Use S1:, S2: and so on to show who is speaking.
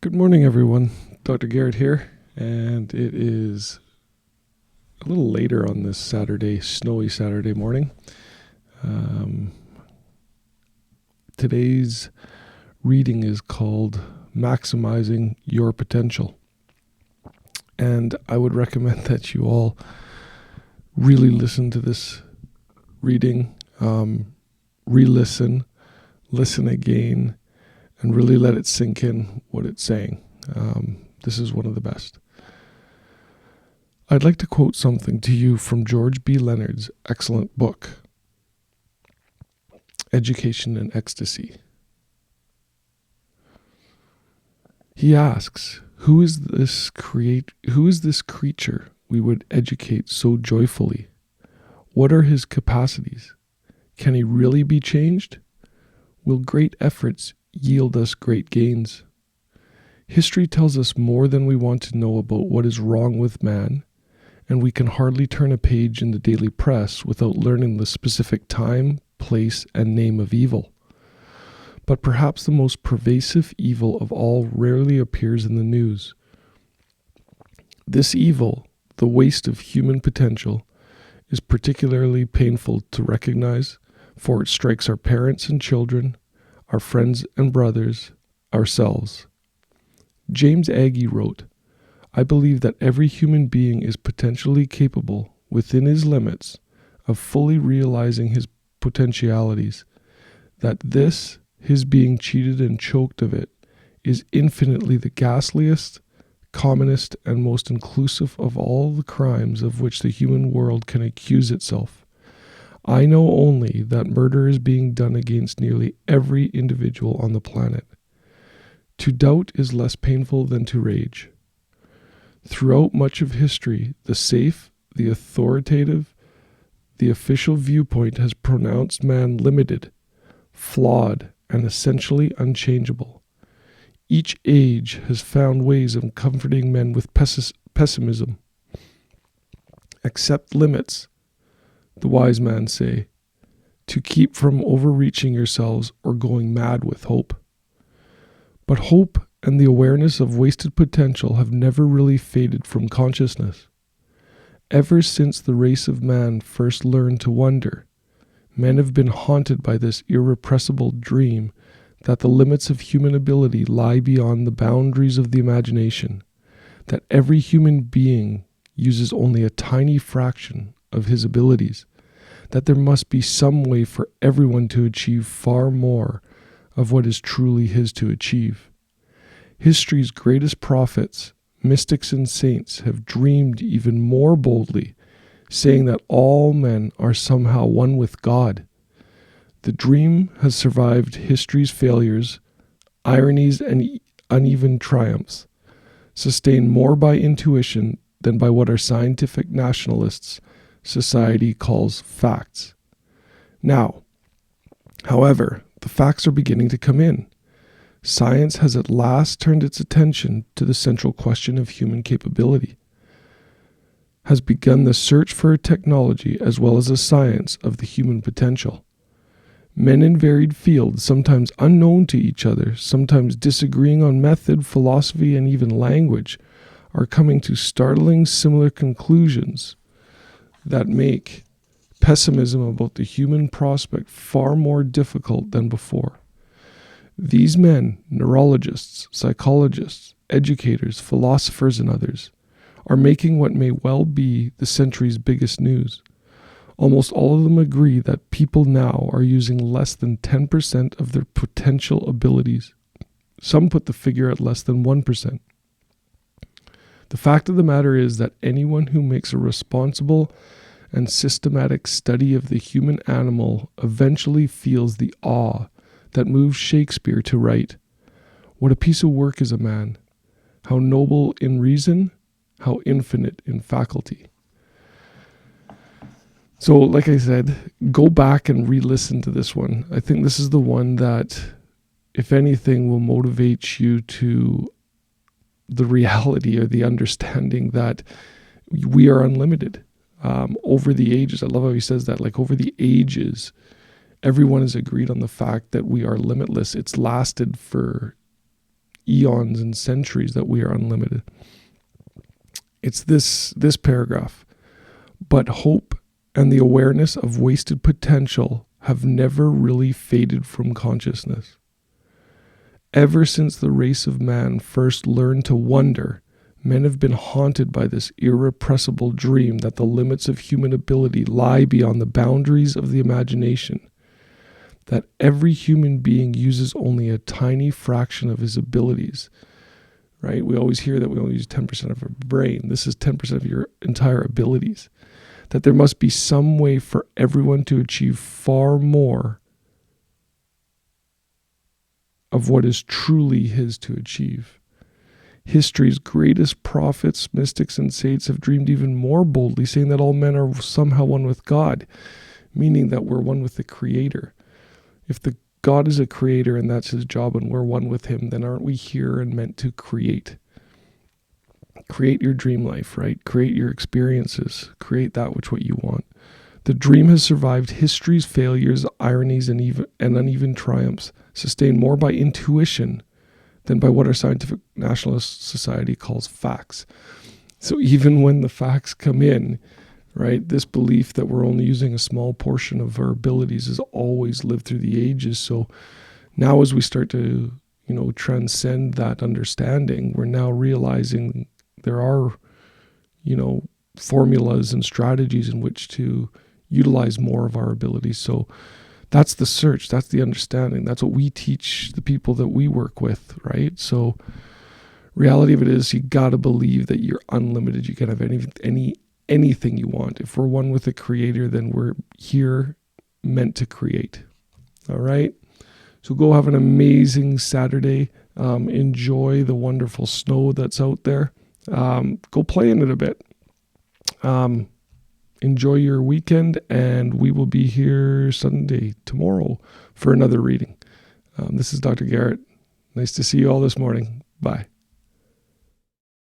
S1: Good morning, everyone. Dr. Garrett here, and it is a little later on this Saturday, snowy Saturday morning. Today's reading is called Maximizing Your Potential, and I would recommend that you all really listen to this reading, re-listen, listen again, and really let it sink in what it's saying. This is one of the best. I'd like to quote something to you from George B. Leonard's excellent book, Education and Ecstasy. He asks, who is this creature we would educate so joyfully? What are his capacities? Can he really be changed? Will great efforts yield us great gains? History tells us more than we want to know about what is wrong with man, and we can hardly turn a page in the daily press without learning the specific time, place, and name of evil. But perhaps the most pervasive evil of all rarely appears in the news. This evil, the waste of human potential, is particularly painful to recognize, for it strikes our parents and children, our friends and brothers, ourselves. James Agee wrote, "I believe that every human being is potentially capable, within his limits, of fully realizing his potentialities, that this, his being cheated and choked of it, is infinitely the ghastliest, commonest, and most inclusive of all the crimes of which the human world can accuse itself. I know only that murder is being done against nearly every individual on the planet. To doubt is less painful than to rage. Throughout much of history, the safe, the authoritative, the official viewpoint has pronounced man limited, flawed, and essentially unchangeable. Each age has found ways of comforting men with pessimism. Accept limits, the wise man say, to keep from overreaching yourselves or going mad with hope. But hope and the awareness of wasted potential have never really faded from consciousness. Ever since the race of man first learned to wonder, men have been haunted by this irrepressible dream that the limits of human ability lie beyond the boundaries of the imagination, that every human being uses only a tiny fraction of his abilities, that there must be some way for everyone to achieve far more of what is truly his to achieve. History's greatest prophets, mystics and saints have dreamed even more boldly, saying that all men are somehow one with God. The dream has survived history's failures, ironies, and uneven triumphs, sustained more by intuition than by what our scientific nationalists society calls facts. Now, however, the facts are beginning to come in. Science has at last turned its attention to the central question of human capability, has begun the search for a technology as well as a science of the human potential. Men in varied fields, sometimes unknown to each other, sometimes disagreeing on method, philosophy, and even language, are coming to startling similar conclusions that make pessimism about the human prospect far more difficult than before. These men, neurologists, psychologists, educators, philosophers, and others, are making what may well be the century's biggest news. Almost all of them agree that people now are using less than 10% of their potential abilities. Some put the figure at less than 1%. The fact of the matter is that anyone who makes a responsible and systematic study of the human animal eventually feels the awe that moves Shakespeare to write, "What a piece of work is a man, how noble in reason, how infinite in faculty." So, like I said, go back and re-listen to this one. I think this is the one that, if anything, will motivate you to the reality or the understanding that we are unlimited. Over the ages, I love how he says that, like over the ages, everyone has agreed on the fact that we are limitless. It's lasted for eons and centuries that we are unlimited. It's this paragraph. But hope and the awareness of wasted potential have never really faded from consciousness. Ever since the race of man first learned to wonder, men have been haunted by this irrepressible dream that the limits of human ability lie beyond the boundaries of the imagination, that every human being uses only a tiny fraction of his abilities, right? We always hear that we only use 10% of our brain. This is 10% of your entire abilities. That there must be some way for everyone to achieve far more of what is truly his to achieve. History's greatest prophets, mystics, and saints have dreamed even more boldly, saying that all men are somehow one with God, meaning that we're one with the Creator. If the God is a creator and that's his job and we're one with him, then aren't we here and meant to create? Create your dream life, right? Create your experiences. Create that which what you want. The dream has survived history's failures, ironies, and uneven triumphs, sustained more by intuition than by what our scientific nationalist society calls facts. So even when the facts come in, right, this belief that we're only using a small portion of our abilities has always lived through the ages. So now as we start to, transcend that understanding, we're now realizing there are, formulas and strategies in which to utilize more of our abilities. So that's the search, that's the understanding, that's what we teach the people that we work with, right? So reality of it is you got to believe that you're unlimited. You can have anything you want. If we're one with the Creator, then we're here meant to create. All right? So go have an amazing Saturday. Enjoy the wonderful snow that's out there. Go play in it a bit. Enjoy your weekend, and we will be here Sunday, tomorrow, for another reading. This is Dr. Garrett. Nice to see you all this morning. Bye.